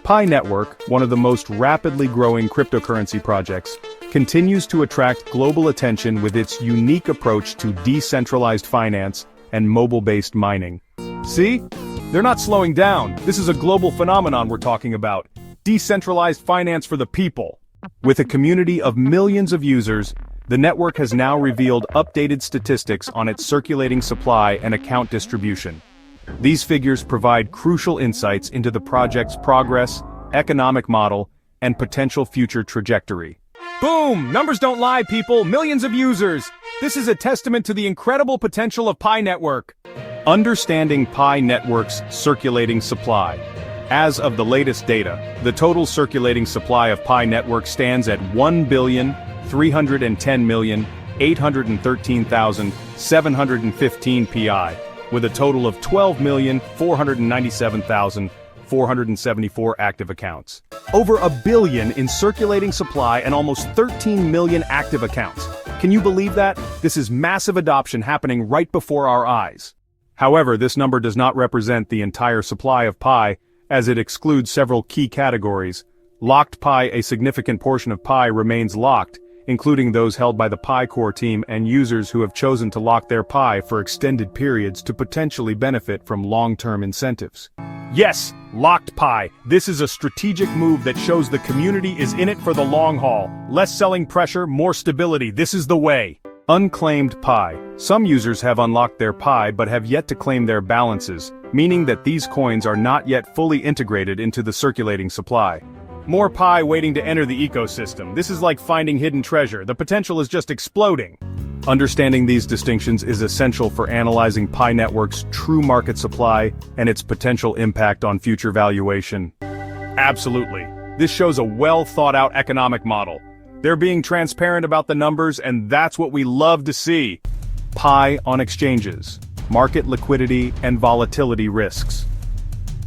Pi Network, one of the most rapidly growing cryptocurrency projects, continues to attract global attention with its unique approach to decentralized finance and mobile-based mining. See? They're not slowing down. This is a global phenomenon we're talking about. Decentralized finance for the people. With a community of millions of users, the network has now revealed updated statistics on its circulating supply and account distribution. These figures provide crucial insights into the project's progress, economic model, and potential future trajectory. Boom! Numbers don't lie, people! Millions of users! This is a testament to the incredible potential of Pi Network. Understanding Pi Network's circulating supply. As of the latest data, the total circulating supply of Pi Network stands at 1,310,813,715 Pi, with a total of 12,497,474 active accounts. Over 1 billion in circulating supply and almost 13 million active accounts. Can you believe that? This is massive adoption happening right before our eyes. However, this number does not represent the entire supply of Pi, as it excludes several key categories. Locked Pi, a significant portion of Pi remains locked, including those held by the Pi core team and users who have chosen to lock their Pi for extended periods to potentially benefit from long-term incentives. Yes, locked Pi. This is a strategic move that shows the community is in it for the long haul. Less selling pressure, more stability. This is the way. Unclaimed Pi. Some users have unlocked their Pi but have yet to claim their balances, meaning that these coins are not yet fully integrated into the circulating supply. More Pi waiting to enter the ecosystem. This is like finding hidden treasure. The potential is just exploding. Understanding these distinctions is essential for analyzing Pi Network's true market supply and its potential impact on future valuation. Absolutely. This shows a well-thought-out economic model. They're being transparent about the numbers, and that's what we love to see. Pi on exchanges, market liquidity and volatility risks.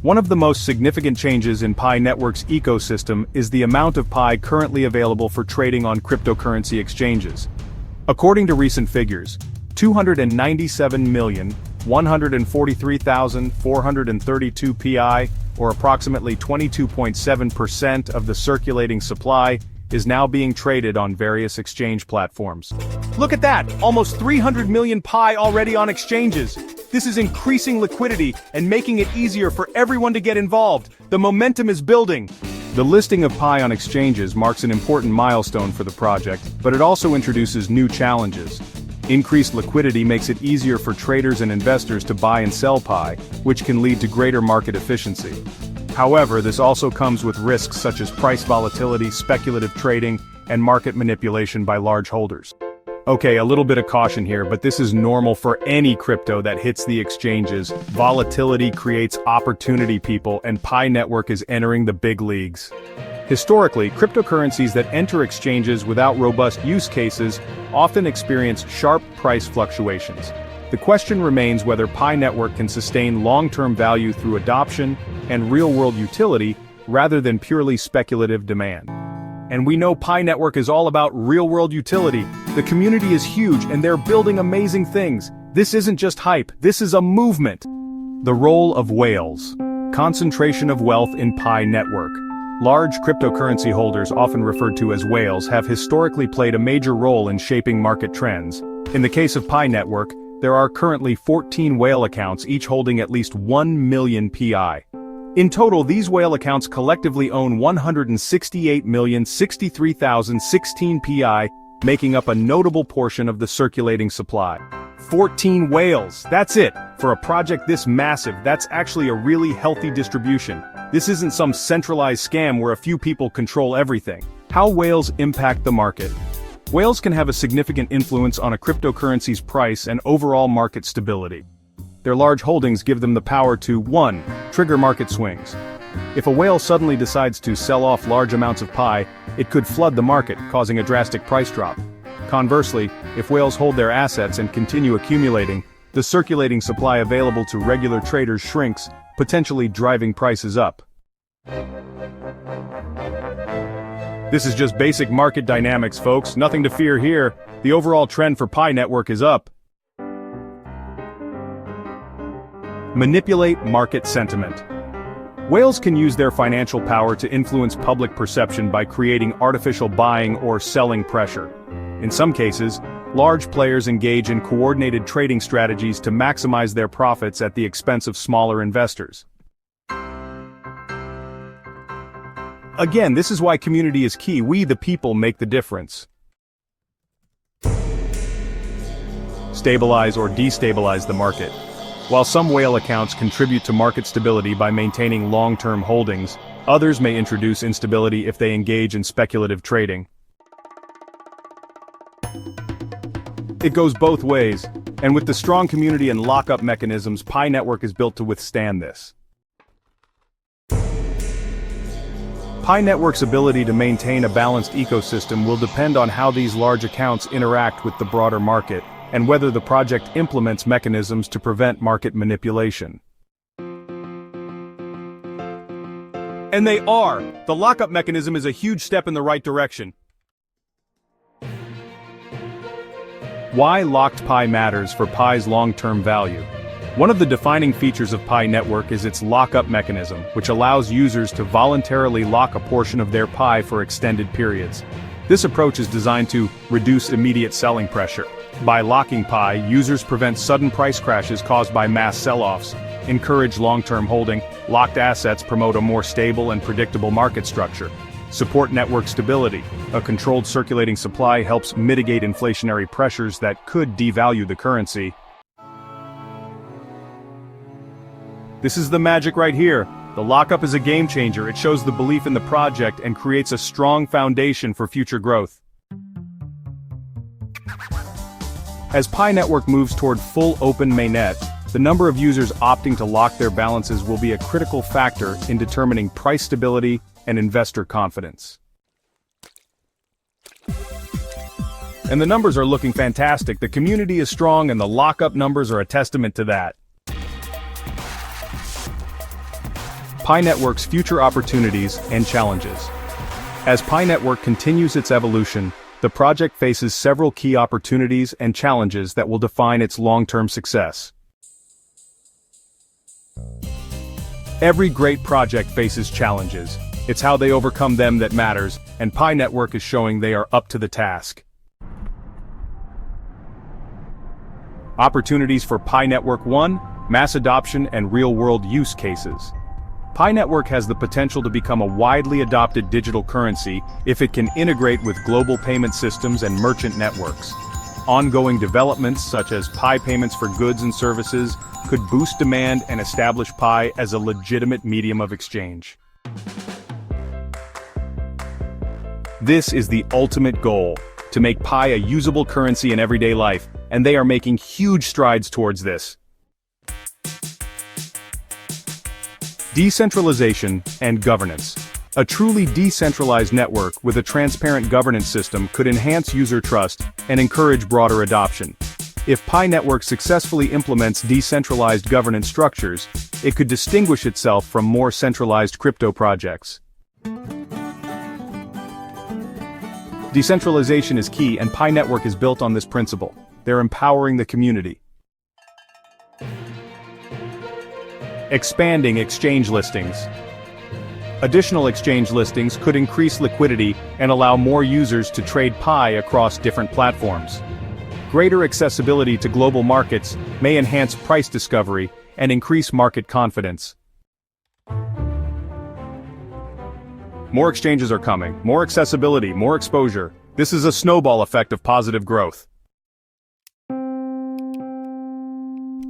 One of the most significant changes in Pi Network's ecosystem is the amount of Pi currently available for trading on cryptocurrency exchanges. According to recent figures, 297,143,432 Pi, or approximately 22.7% of the circulating supply, is now being traded on various exchange platforms. Look at that! Almost 300 million Pi already on exchanges! This is increasing liquidity and making it easier for everyone to get involved. The momentum is building. The listing of Pi on exchanges marks an important milestone for the project, but it also introduces new challenges. Increased liquidity makes it easier for traders and investors to buy and sell Pi, which can lead to greater market efficiency. However, this also comes with risks such as price volatility, speculative trading, and market manipulation by large holders. Okay, a little bit of caution here, but this is normal for any crypto that hits the exchanges. Volatility creates opportunity, people, and Pi Network is entering the big leagues. Historically, cryptocurrencies that enter exchanges without robust use cases often experience sharp price fluctuations. The question remains whether Pi Network can sustain long-term value through adoption and real-world utility rather than purely speculative demand. And we know Pi Network is all about real-world utility. The community is huge and they're building amazing things. This isn't just hype, this is a movement. The role of whales. Concentration of wealth in Pi Network. Large cryptocurrency holders, often referred to as whales, have historically played a major role in shaping market trends. In the case of Pi Network, there are currently 14 whale accounts, each holding at least 1 million Pi. In total, these whale accounts collectively own 168,063,016 Pi, making up a notable portion of the circulating supply. 14 whales, that's it! For a project this massive, that's actually a really healthy distribution. This isn't some centralized scam where a few people control everything. How whales impact the market. Whales can have a significant influence on a cryptocurrency's price and overall market stability. Their large holdings give them the power to 1. Trigger market swings. If a whale suddenly decides to sell off large amounts of Pi, it could flood the market, causing a drastic price drop. Conversely, if whales hold their assets and continue accumulating, the circulating supply available to regular traders shrinks, potentially driving prices up. This is just basic market dynamics, folks. Nothing to fear here. The overall trend for Pi Network is up. Manipulate market sentiment. Whales can use their financial power to influence public perception by creating artificial buying or selling pressure. In some cases, large players engage in coordinated trading strategies to maximize their profits at the expense of smaller investors. Again, this is why community is key. We, the people, make the difference. Stabilize or destabilize the market. While some whale accounts contribute to market stability by maintaining long-term holdings, others may introduce instability if they engage in speculative trading. It goes both ways, and with the strong community and lockup mechanisms, Pi Network is built to withstand this. Pi Network's ability to maintain a balanced ecosystem will depend on how these large accounts interact with the broader market, and whether the project implements mechanisms to prevent market manipulation. And they are! The lockup mechanism is a huge step in the right direction. Why locked Pi matters for Pi's long-term value. One of the defining features of Pi Network is its lockup mechanism, which allows users to voluntarily lock a portion of their Pi for extended periods. This approach is designed to reduce immediate selling pressure. By locking Pi, users prevent sudden price crashes caused by mass sell-offs, encourage long-term holding, locked assets promote a more stable and predictable market structure, support network stability. A controlled circulating supply helps mitigate inflationary pressures that could devalue the currency. This is the magic right here. The lockup is a game changer. It shows the belief in the project and creates a strong foundation for future growth. As Pi Network moves toward full open Mainnet, the number of users opting to lock their balances will be a critical factor in determining price stability and investor confidence. And the numbers are looking fantastic. The community is strong and the lockup numbers are a testament to that. Pi Network's future opportunities and challenges. As Pi Network continues its evolution, the project faces several key opportunities and challenges that will define its long-term success. Every great project faces challenges. It's how they overcome them that matters, and Pi Network is showing they are up to the task. Opportunities for Pi Network: 1. Mass adoption and real-world use cases. Pi Network has the potential to become a widely adopted digital currency if it can integrate with global payment systems and merchant networks. Ongoing developments such as Pi payments for goods and services could boost demand and establish Pi as a legitimate medium of exchange. This is the ultimate goal, to make Pi a usable currency in everyday life, and they are making huge strides towards this. Decentralization and governance. A truly decentralized network with a transparent governance system could enhance user trust and encourage broader adoption. If Pi Network successfully implements decentralized governance structures, it could distinguish itself from more centralized crypto projects. Decentralization is key, and Pi Network is built on this principle. They're empowering the community. Expanding exchange listings. Additional exchange listings could increase liquidity and allow more users to trade Pi across different platforms. Greater accessibility to global markets may enhance price discovery and increase market confidence. More exchanges are coming, more accessibility, more exposure. This is a snowball effect of positive growth.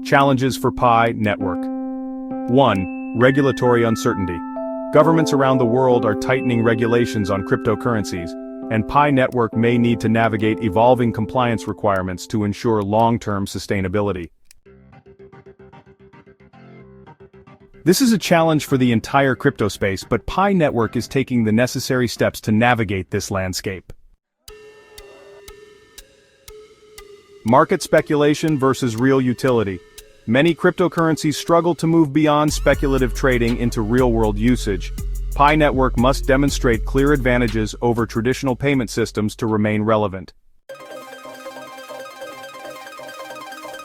Challenges for Pi Network. 1. Regulatory uncertainty. Governments around the world are tightening regulations on cryptocurrencies, and Pi Network may need to navigate evolving compliance requirements to ensure long-term sustainability. This is a challenge for the entire crypto space, but Pi Network is taking the necessary steps to navigate this landscape. Market speculation versus real utility. Many cryptocurrencies struggle to move beyond speculative trading into real-world usage. Pi Network must demonstrate clear advantages over traditional payment systems to remain relevant.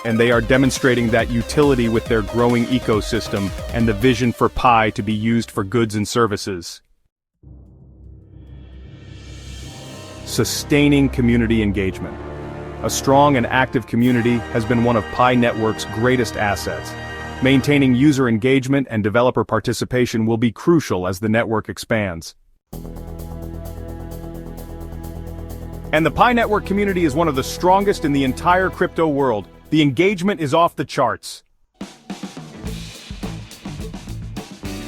and they are demonstrating that utility with their growing ecosystem and the vision for Pi to be used for goods and services. Sustaining community engagement. A strong and active community has been one of Pi Network's greatest assets. Maintaining user engagement and developer participation will be crucial as the network expands. And the Pi Network community is one of the strongest in the entire crypto world. The engagement is off the charts.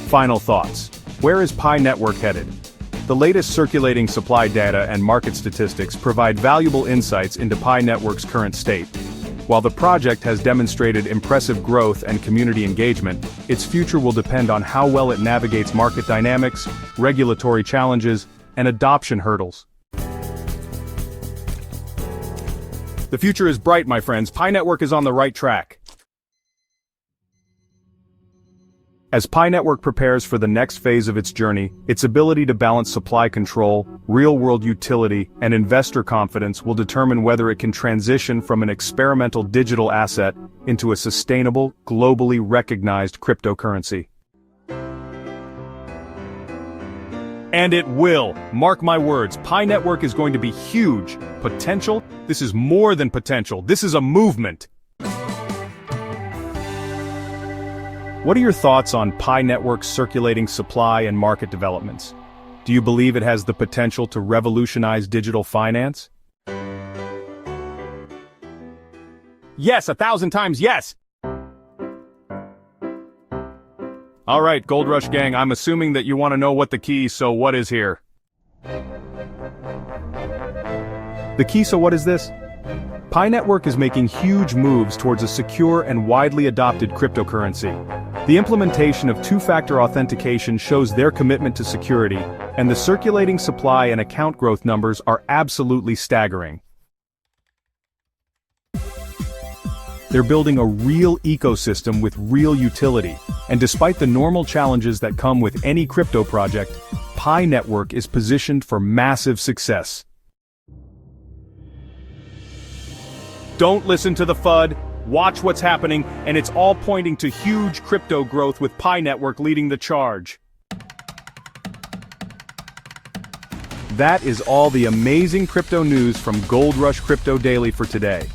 Final thoughts. Where is Pi Network headed? The latest circulating supply data and market statistics provide valuable insights into Pi Network's current state. While the project has demonstrated impressive growth and community engagement, its future will depend on how well it navigates market dynamics, regulatory challenges, and adoption hurdles. The future is bright, my friends. Pi Network is on the right track. As Pi Network prepares for the next phase of its journey, its ability to balance supply control, real-world utility, and investor confidence will determine whether it can transition from an experimental digital asset into a sustainable, globally recognized cryptocurrency. And it will. Mark my words, Pi Network is going to be huge. Potential? This is more than potential. This is a movement. What are your thoughts on Pi Network's circulating supply and market developments? Do you believe it has the potential to revolutionize digital finance? Yes, 1,000 times yes! Alright, Gold Rush gang, I'm assuming that you want to know what the key, so what is here? The key, so what is this? Pi Network is making huge moves towards a secure and widely adopted cryptocurrency. The implementation of two-factor authentication shows their commitment to security, and the circulating supply and account growth numbers are absolutely staggering. They're building a real ecosystem with real utility, and despite the normal challenges that come with any crypto project, Pi Network is positioned for massive success. Don't listen to the FUD, watch what's happening, and it's all pointing to huge crypto growth with Pi Network leading the charge. That is all the amazing crypto news from Gold Rush Crypto Daily for today.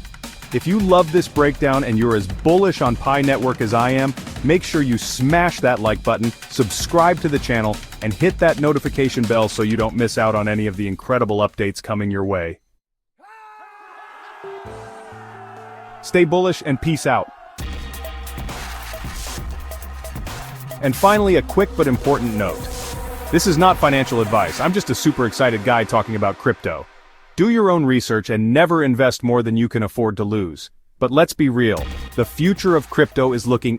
If you love this breakdown and you're as bullish on Pi Network as I am, make sure you smash that like button, subscribe to the channel, and hit that notification bell so you don't miss out on any of the incredible updates coming your way. Stay bullish and peace out. And finally, a quick but important note. This is not financial advice. I'm just a super excited guy talking about crypto. Do your own research and never invest more than you can afford to lose. But let's be real, the future of crypto is looking